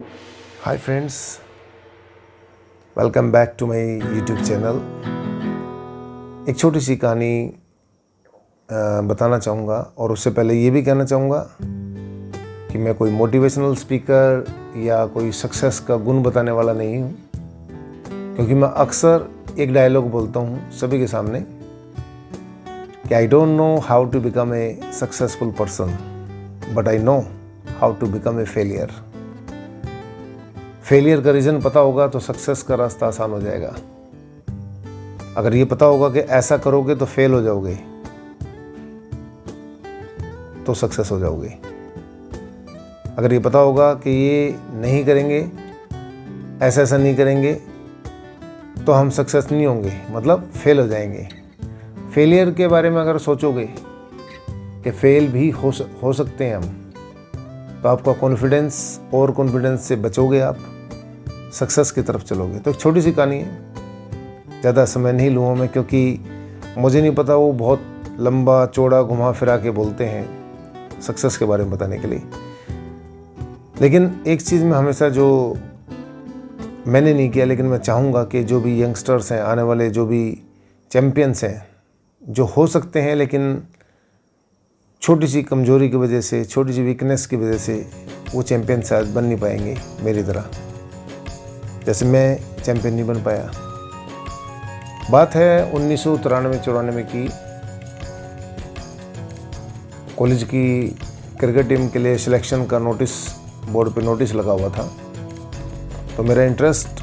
Hi friends, welcome back to my YouTube channel. एक छोटी सी कहानी बताना चाहूँगा और उससे पहले ये भी कहना चाहूँगा कि मैं कोई मोटिवेशनल स्पीकर या कोई सक्सेस का गुण बताने वाला नहीं हूँ, क्योंकि मैं अक्सर एक डायलॉग बोलता हूँ सभी के सामने कि I don't know how to become a successful person, but I know how to become a failure. Failure का रीज़न पता होगा तो सक्सेस का रास्ता आसान हो जाएगा। अगर ये पता होगा कि ऐसा करोगे तो फेल हो जाओगे तो सक्सेस हो जाओगे। अगर ये पता होगा कि ये नहीं करेंगे, ऐसा ऐसा नहीं करेंगे तो हम सक्सेस नहीं होंगे, मतलब फेल हो जाएंगे। फेलियर के बारे में अगर सोचोगे कि फेल भी हो सकते हैं हम, तो आपका कॉन्फिडेंस और कॉन्फिडेंस से बचोगे, आप सक्सेस की तरफ चलोगे। तो एक छोटी सी कहानी है, ज़्यादा समय नहीं लूँगा मैं, क्योंकि मुझे नहीं पता, वो बहुत लंबा चौड़ा घुमा फिरा के बोलते हैं सक्सेस के बारे में बताने के लिए। लेकिन एक चीज़ में हमेशा, जो मैंने नहीं किया लेकिन मैं चाहूँगा कि जो भी यंगस्टर्स हैं, आने वाले जो भी चैम्पियंस हैं, जो हो सकते हैं लेकिन छोटी सी कमज़ोरी की वजह से, छोटी सी वीकनेस की वजह से वो चैम्पियन शायद बन नहीं पाएंगे मेरी तरह, जैसे मैं चैम्पियन नहीं बन पाया। बात है 1993-94 की। कॉलेज की क्रिकेट टीम के लिए सिलेक्शन का नोटिस, बोर्ड पे नोटिस लगा हुआ था। तो मेरा इंटरेस्ट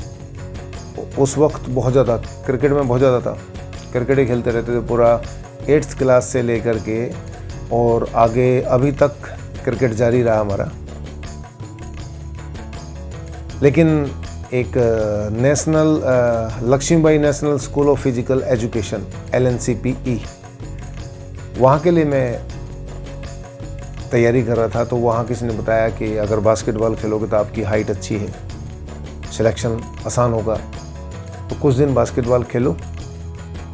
उस वक्त बहुत ज़्यादा क्रिकेट में बहुत ज़्यादा था। क्रिकेट ही खेलते रहते थे पूरा 8th क्लास से लेकर के, और आगे अभी तक क्रिकेट जारी रहा हमारा। लेकिन एक national Lakshmibai national school of physical education LNCPE, वहाँ के लिए मैं तैयारी कर रहा था। तो वहाँ किसी ने बताया कि अगर बास्केटबॉल खेलोगे तो आपकी हाइट अच्छी है, सिलेक्शन आसान होगा, तो कुछ दिन बास्केटबॉल खेलो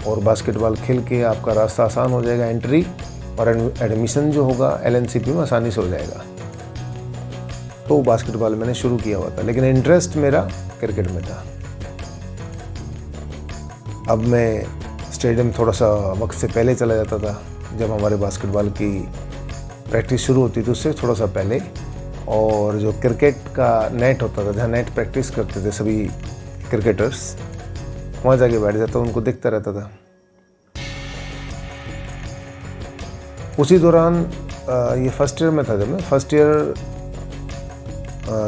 और बास्केटबॉल खेल के आपका रास्ता आसान हो जाएगा, एंट्री और एडमिशन जो होगा LNCP में आसानी से हो जाएगा। तो बास्केटबॉल मैंने शुरू किया हुआ था, लेकिन इंटरेस्ट मेरा क्रिकेट में था। अब मैं स्टेडियम थोड़ा सा वक्त से पहले चला जाता था, जब हमारे बास्केटबॉल की प्रैक्टिस शुरू होती थी उससे थोड़ा सा पहले। और जो क्रिकेट का नेट होता था, जहाँ नेट प्रैक्टिस करते थे सभी क्रिकेटर्स, वहाँ जाके बैठ जाता, उनको देखता रहता था। उसी दौरान ये फर्स्ट ईयर में था, जब मैं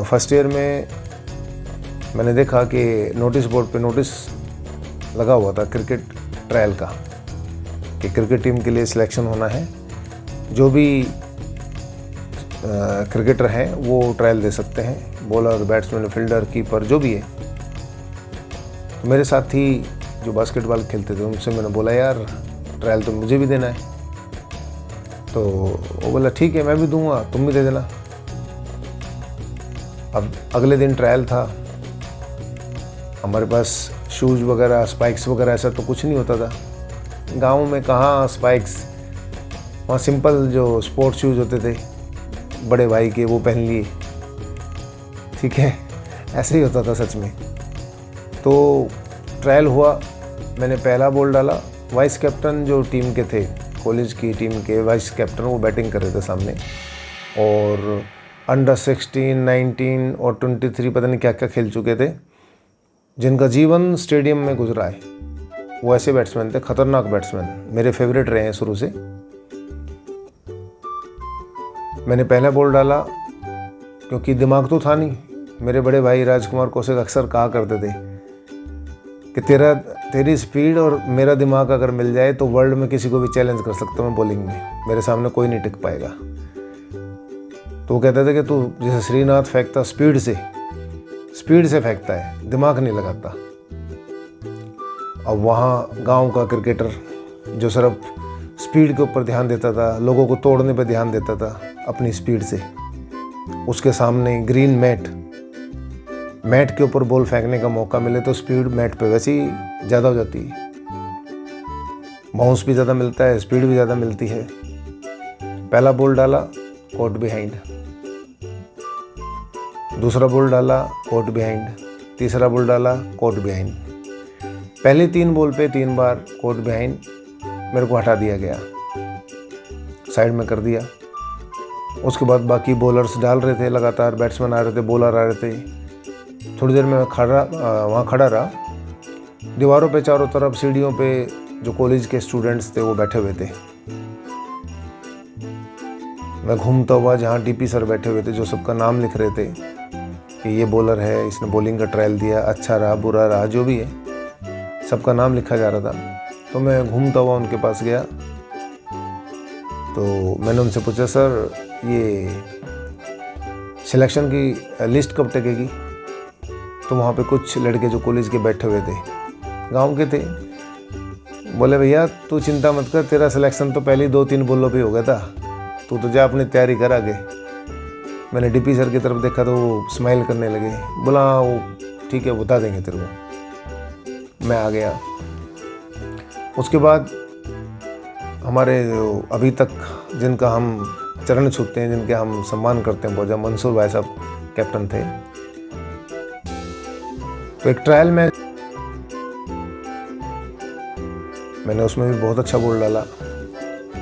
फर्स्ट ईयर में मैंने देखा कि नोटिस बोर्ड पे नोटिस लगा हुआ था क्रिकेट ट्रायल का, कि क्रिकेट टीम के लिए सिलेक्शन होना है, जो भी क्रिकेटर हैं वो ट्रायल दे सकते हैं, बॉलर, बैट्समैन, फील्डर, कीपर, जो भी है। तो मेरे साथी जो बास्केटबॉल खेलते थे उनसे मैंने बोला, यार ट्रायल तो मुझे भी देना है। तो वो बोला, ठीक है मैं भी दूंगा, तुम भी दे देना। अब अगले दिन ट्रायल था। हमारे पास शूज़ वगैरह, स्पाइक्स वगैरह ऐसा तो कुछ नहीं होता था गांव में, कहाँ स्पाइक्स, वहाँ सिंपल जो स्पोर्ट शूज़ होते थे बड़े भाई के, वो पहन लिए, ठीक है, ऐसे ही होता था सच में। तो ट्रायल हुआ, मैंने पहला बॉल डाला। वाइस कैप्टन जो टीम के थे, कॉलेज की टीम के वाइस कैप्टन, वो बैटिंग कर रहे थे सामने, और अंडर 16, 19 और 23 पता नहीं क्या क्या खेल चुके थे, जिनका जीवन स्टेडियम में गुजरा है। वो ऐसे बैट्समैन थे, खतरनाक बैट्समैन, मेरे फेवरेट रहे हैं शुरू से। मैंने पहला बॉल डाला, क्योंकि दिमाग तो था नहीं। मेरे बड़े भाई राजकुमार कौशिक अक्सर कहा करते थे कि तेरी स्पीड और मेरा दिमाग अगर मिल जाए तो वर्ल्ड में किसी को भी चैलेंज कर सकता हूँ मैं बॉलिंग में, मेरे सामने कोई नहीं टिक पाएगा। तो वो कहते थे कि तू जैसे श्रीनाथ फेंकता स्पीड से फेंकता है, दिमाग नहीं लगाता। अब वहाँ गांव का क्रिकेटर जो सिर्फ स्पीड के ऊपर ध्यान देता था, लोगों को तोड़ने पे ध्यान देता था अपनी स्पीड से, उसके सामने ग्रीन मैट के ऊपर बॉल फेंकने का मौका मिले तो स्पीड मैट पे वैसे ही ज़्यादा हो जाती है, बाउंस भी ज़्यादा मिलता है, स्पीड भी ज़्यादा मिलती है। पहला बॉल डाला, कोर्ट बिहाइंड, दूसरा बॉल डाला, कोर्ट बिहाइंड, तीसरा बॉल डाला, कोर्ट बिहाइंड। पहले 3 बॉल पे 3 बार कोर्ट बिहाइंड मेरे को हटा दिया गया, साइड में कर दिया। उसके बाद बाकी बॉलर्स डाल रहे थे, लगातार बैट्समैन आ रहे थे, बॉलर आ रहे थे। थोड़ी देर में वहाँ खड़ा रहा। दीवारों पे चारों तरफ, सीढ़ियों पे जो कॉलेज के स्टूडेंट्स थे वो बैठे हुए थे। मैं घूमता हुआ जहाँ डीपी सर बैठे हुए थे, जो सबका नाम लिख रहे थे कि ये बॉलर है, इसने बॉलिंग का ट्रायल दिया, अच्छा रहा, बुरा रहा, जो भी है, सबका नाम लिखा जा रहा था। तो मैं घूमता हुआ उनके पास गया। तो मैंने उनसे पूछा, सर ये सिलेक्शन की लिस्ट कब टिकेगी? तो वहाँ पे कुछ लड़के जो कॉलेज के बैठे हुए थे, गांव के थे, बोले भैया तू चिंता मत कर, तेरा सिलेक्शन तो पहले ही 2-3 बॉलों पे हो गया था, तू तो जा अपनी तैयारी कर आगे। मैंने डीपी सर की तरफ देखा तो वो स्माइल करने लगे, बोला वो ठीक है बता देंगे तेरे को। मैं आ गया। उसके बाद हमारे अभी तक जिनका हम चरण छूते हैं, जिनके हम सम्मान करते हैं, बहुत मंसूर भाई साहब कैप्टन थे। तो एक ट्रायल मैच मैंने उसमें भी बहुत अच्छा बॉल डाला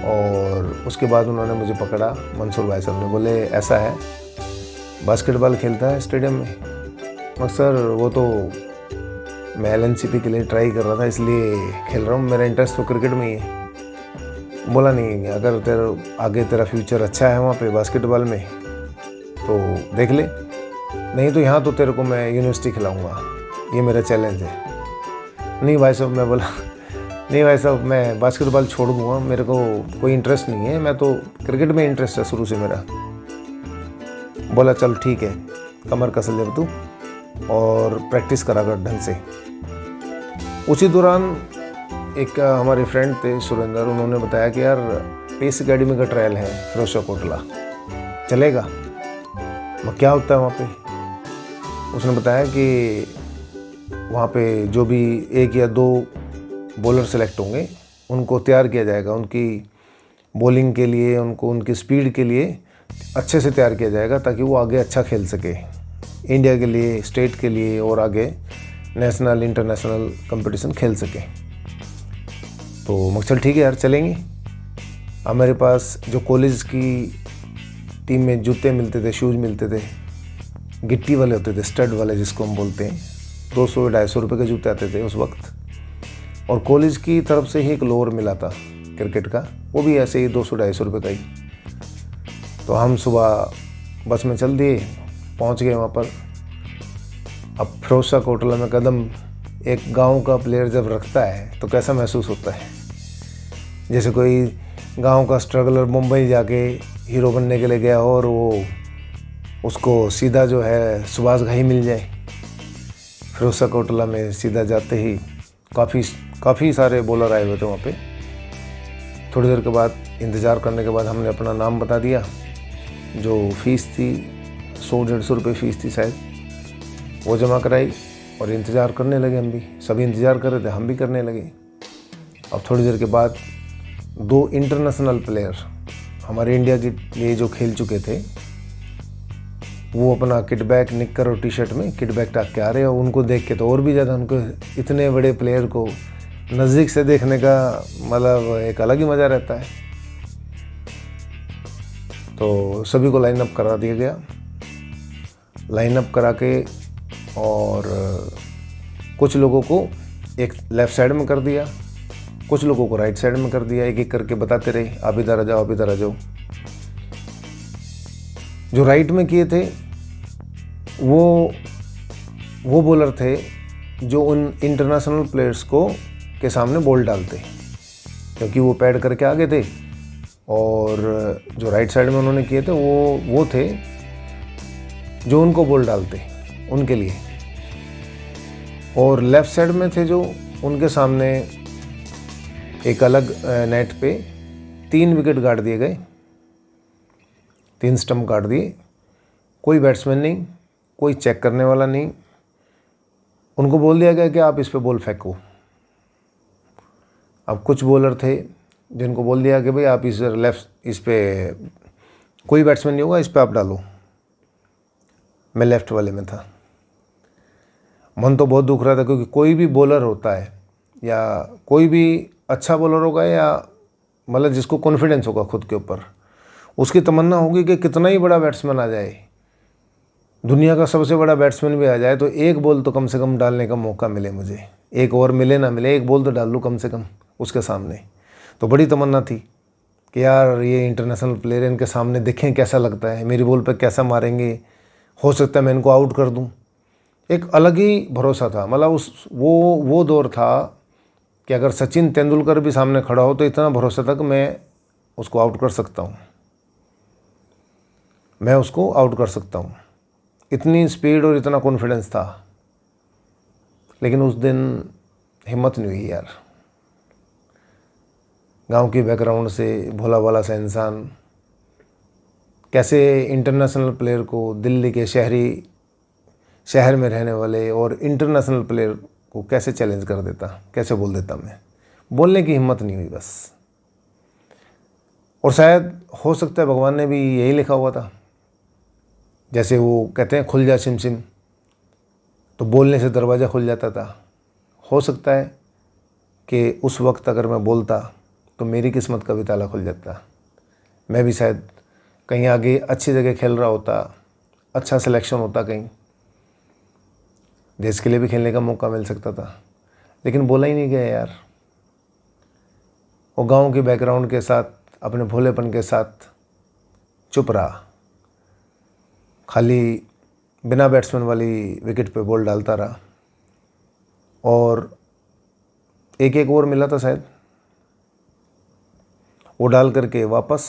और उसके बाद उन्होंने मुझे पकड़ा, मंसूर भाई साहब ने, बोले ऐसा है बास्केटबॉल खेलता है स्टेडियम में? मगर सर वो तो मैं LNCP के लिए ट्राई कर रहा था इसलिए खेल रहा हूँ, मेरा इंटरेस्ट तो क्रिकेट में ही है। बोला नहीं, अगर आगे तेरा फ्यूचर अच्छा है वहाँ पे बास्केटबॉल में तो देख ले, नहीं तो यहाँ तो तेरे को मैं यूनिवर्सिटी खिलाऊँगा, ये मेरा चैलेंज है। नहीं भाई साहब, मैं बोला नहीं भाई साहब मैं बास्केटबॉल छोड़ दूँगा, मेरे को कोई इंटरेस्ट नहीं है, मैं तो क्रिकेट में इंटरेस्ट है शुरू से मेरा। बोला चल ठीक है, कमर कस ले तू और प्रैक्टिस करा कर ढंग से। उसी दौरान एक हमारे फ्रेंड थे सुरेंद्र, उन्होंने बताया कि यार पेस एकेडमी का ट्रायल है फिरोजशाह कोटला, चलेगा? क्या होता है वहाँ पे? उसने बताया कि वहाँ पे जो भी 1 या 2 बॉलर सेलेक्ट होंगे उनको तैयार किया जाएगा, उनकी बॉलिंग के लिए, उनको उनकी स्पीड के लिए अच्छे से तैयार किया जाएगा ताकि वो आगे अच्छा खेल सके इंडिया के लिए, स्टेट के लिए, और आगे नेशनल इंटरनेशनल कंपटीशन खेल सके। तो मकसद ठीक है यार चलेंगे। अब मेरे पास जो कॉलेज की टीम में जूते मिलते थे, शूज़ मिलते थे, गिट्टी वाले होते थे, स्टड वाले जिसको हम बोलते हैं, 200-250 रुपये के जूते आते थे उस वक्त। और कॉलेज की तरफ से ही एक लोअर मिला था क्रिकेट का, वो भी ऐसे ही 200-250 रुपये का ही। तो हम सुबह बस में चल दिए, पहुंच गए वहाँ पर। अब फिरोजशाह कोटला में कदम एक गांव का प्लेयर जब रखता है तो कैसा महसूस होता है, जैसे कोई गांव का स्ट्रगलर मुंबई जाके हीरो बनने के लिए गया हो और वो उसको सीधा जो है सुभाष घाई मिल जाए। फिरोजशाह कोटला में सीधा जाते ही काफ़ी सारे बॉलर आए हुए थे वहाँ पे। थोड़ी देर के बाद इंतज़ार करने के बाद हमने अपना नाम बता दिया। जो फ़ीस थी 100-150 रुपये फ़ीस थी शायद, वो जमा कराई और इंतज़ार करने लगे। हम भी सभी इंतज़ार कर रहे थे, हम भी करने लगे। अब थोड़ी देर के बाद 2 इंटरनेशनल प्लेयर हमारे इंडिया के लिए जो खेल चुके थे, वो अपना किटबैग निक्कर और टी-शर्ट में किटबैग टाक के आ रहे हैं। और उनको देख के तो और भी ज़्यादा, उनको इतने बड़े प्लेयर को नज़दीक से देखने का मतलब एक अलग ही मज़ा रहता है। तो सभी को लाइन अप करा दिया गया। लाइन अप करा के और कुछ लोगों को एक लेफ़्ट साइड में कर दिया, कुछ लोगों को राइट साइड में कर दिया। एक एक करके बताते रहे, आप इधर आ जाओ, आप इधर आ जाओ। जो राइट में किए थे वो बॉलर थे जो उन इंटरनेशनल प्लेयर्स को के सामने बॉल डालते, क्योंकि वो पैड करके आगे थे। और जो राइट साइड में उन्होंने किए थे वो थे जो उनको बॉल डालते उनके लिए। और लेफ़्ट साइड में थे जो उनके सामने एक अलग नेट पे 3 विकेट गाड़ दिए गए, 3 स्टंप काट दिए। कोई बैट्समैन नहीं, कोई चेक करने वाला नहीं। उनको बोल दिया गया कि आप इस पे बॉल फेंको। अब कुछ बॉलर थे जिनको बोल दिया कि भाई आप इस पे कोई बैट्समैन नहीं होगा, इस पे आप डालो। मैं लेफ़्ट वाले में था। मन तो बहुत दुख रहा था, क्योंकि कोई भी बॉलर होता है या कोई भी अच्छा बॉलर होगा या मतलब जिसको कॉन्फिडेंस होगा खुद के ऊपर, उसकी तमन्ना होगी कि कितना ही बड़ा बैट्समैन आ जाए, दुनिया का सबसे बड़ा बैट्समैन भी आ जाए, तो एक बॉल तो कम से कम डालने का मौका मिले मुझे, एक ओवर मिले ना मिले, एक बॉल तो डाल लूँ कम से कम उसके सामने। तो बड़ी तमन्ना थी कि यार ये इंटरनेशनल प्लेयर, इनके सामने देखें कैसा लगता है, मेरी बॉल पे कैसा मारेंगे, हो सकता है मैं इनको आउट कर दूं। एक अलग ही भरोसा था, मतलब वो दौर था कि अगर सचिन तेंदुलकर भी सामने खड़ा हो तो इतना भरोसा था कि मैं उसको आउट कर सकता हूँ, मैं उसको आउट कर सकता हूँ, इतनी स्पीड और इतना कॉन्फिडेंस था। लेकिन उस दिन हिम्मत नहीं हुई यार। गांव की बैकग्राउंड से भोला भाला सा इंसान कैसे इंटरनेशनल प्लेयर को, दिल्ली के शहर में रहने वाले और इंटरनेशनल प्लेयर को कैसे चैलेंज कर देता, कैसे बोल देता। मैं बोलने की हिम्मत नहीं हुई बस। और शायद हो सकता है भगवान ने भी यही लिखा हुआ था, जैसे वो कहते हैं खुल जा सिम सिम, तो बोलने से दरवाज़ा खुल जाता था। हो सकता है कि उस वक्त अगर मैं बोलता तो मेरी किस्मत का भी ताला खुल जाता, मैं भी शायद कहीं आगे अच्छी जगह खेल रहा होता, अच्छा सिलेक्शन होता, कहीं देश के लिए भी खेलने का मौका मिल सकता था। लेकिन बोला ही नहीं गया यार। वो गांव के बैकग्राउंड के साथ, अपने भोलेपन के साथ चुप रहा, खाली बिना बैट्समैन वाली विकेट पे बॉल डालता रहा। और एक ओवर मिला था शायद, वो डाल करके वापस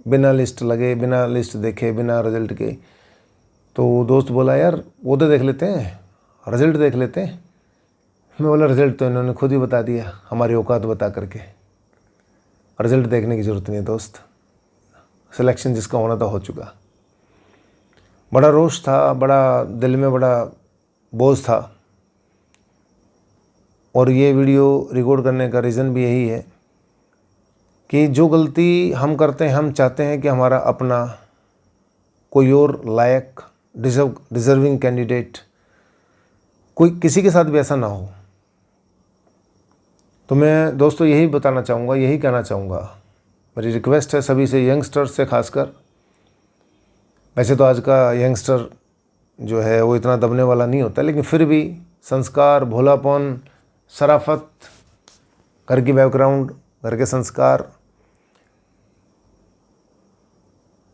बिना लिस्ट लगे, बिना लिस्ट देखे, बिना रिजल्ट के, तो दोस्त बोला यार वो तो देख लेते हैं, रिजल्ट देख लेते हैं। मैं बोला रिजल्ट तो इन्होंने खुद ही बता दिया, हमारी औकात बता करके, रिजल्ट देखने की ज़रूरत नहीं है दोस्त, सिलेक्शन जिसका होना था हो चुका। बड़ा रोष था, बड़ा दिल में बड़ा बोझ था। और ये वीडियो रिकॉर्ड करने का रीज़न भी यही है कि जो गलती हम करते हैं, हम चाहते हैं कि हमारा अपना कोई और लायक डिज़र्विंग कैंडिडेट, कोई किसी के साथ भी ऐसा ना हो। तो मैं दोस्तों यही बताना चाहूँगा, यही कहना चाहूँगा, मेरी रिक्वेस्ट है सभी से, यंगस्टर्स से खासकर। वैसे तो आज का यंगस्टर जो है वो इतना दबने वाला नहीं होता, लेकिन फिर भी संस्कार, भोलापन, शराफत, घर की बैकग्राउंड, घर के संस्कार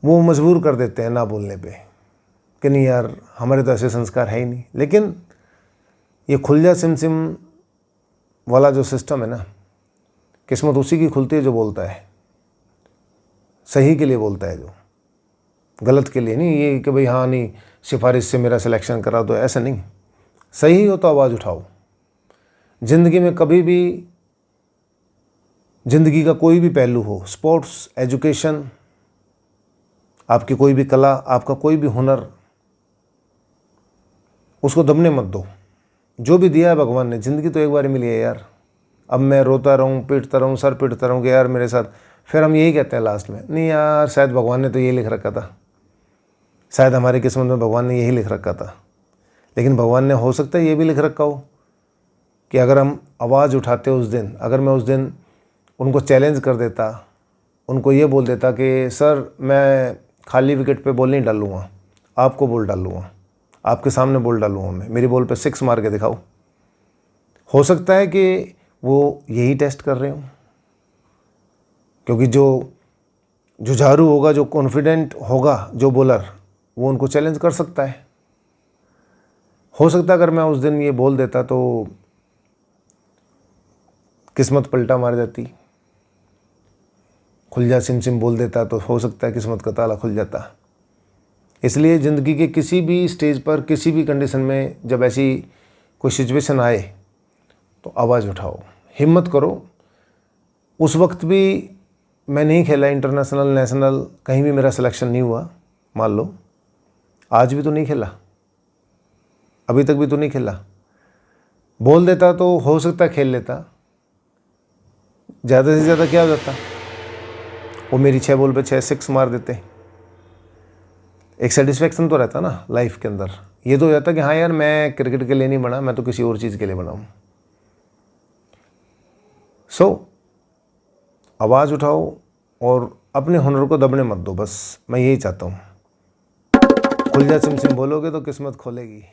वो मजबूर कर देते हैं ना बोलने पे कि नहीं यार हमारे तो ऐसे संस्कार है ही नहीं। लेकिन ये खुल जा सिम सिम वाला जो सिस्टम है ना, किस्मत उसी की खुलती है जो बोलता है, सही के लिए बोलता है, जो गलत के लिए नहीं। ये कि भाई हाँ नहीं सिफारिश से मेरा सिलेक्शन करा, तो ऐसा नहीं। सही हो तो आवाज़ उठाओ। ज़िंदगी में कभी भी, ज़िंदगी का कोई भी पहलू हो, स्पोर्ट्स, एजुकेशन, आपकी कोई भी कला, आपका कोई भी हुनर, उसको दबने मत दो। जो भी दिया है भगवान ने, ज़िंदगी तो एक बार मिली है यार। अब मैं रोता रहूँ, पीटता रहूँ, सर पीटता रहूँ कि यार मेरे साथ, फिर हम यही कहते हैं लास्ट में, नहीं यार शायद भगवान ने तो ये लिख रखा था, शायद हमारी किस्मत में भगवान ने यही लिख रखा था। लेकिन भगवान ने हो सकता है ये भी लिख रखा हो कि अगर हम आवाज़ उठाते उस दिन, अगर मैं उस दिन उनको चैलेंज कर देता, उनको ये बोल देता कि सर मैं खाली विकेट पे बॉल नहीं डालूँगा, आपको बॉल डालूँगा, आपके सामने बॉल डालूँगा, मैं मेरी बॉल पे 6 मार के दिखाओ। हो सकता है कि वो यही टेस्ट कर रहे हो, क्योंकि जो जुझारू होगा, जो कॉन्फिडेंट होगा, जो बॉलर, वो उनको चैलेंज कर सकता है। हो सकता है अगर मैं उस दिन ये बोल देता तो किस्मत पलटा मार जाती, खुल जा सिम सिम बोल देता तो हो सकता है किस्मत का ताला खुल जाता। इसलिए ज़िंदगी के किसी भी स्टेज पर, किसी भी कंडीशन में जब ऐसी कोई सिचुएशन आए तो आवाज़ उठाओ, हिम्मत करो। उस वक्त भी मैं नहीं खेला इंटरनेशनल, नेशनल, कहीं भी मेरा सिलेक्शन नहीं हुआ, मान लो, आज भी तो नहीं खेला, अभी तक भी तो नहीं खेला। बोल देता तो हो सकता है खेल लेता, ज़्यादा से ज़्यादा क्या हो जाता, वो मेरी 6 बॉल पे 6 6 मार देते। एक सेटिस्फेक्शन तो रहता ना लाइफ के अंदर। ये तो हो जाता कि हाँ यार मैं क्रिकेट के लिए नहीं बना, मैं तो किसी और चीज़ के लिए बना हूँ। सो आवाज़ उठाओ और अपने हुनर को दबने मत दो, बस मैं यही चाहता हूँ। खुल जा सिम सिम बोलोगे तो किस्मत खोलेगी।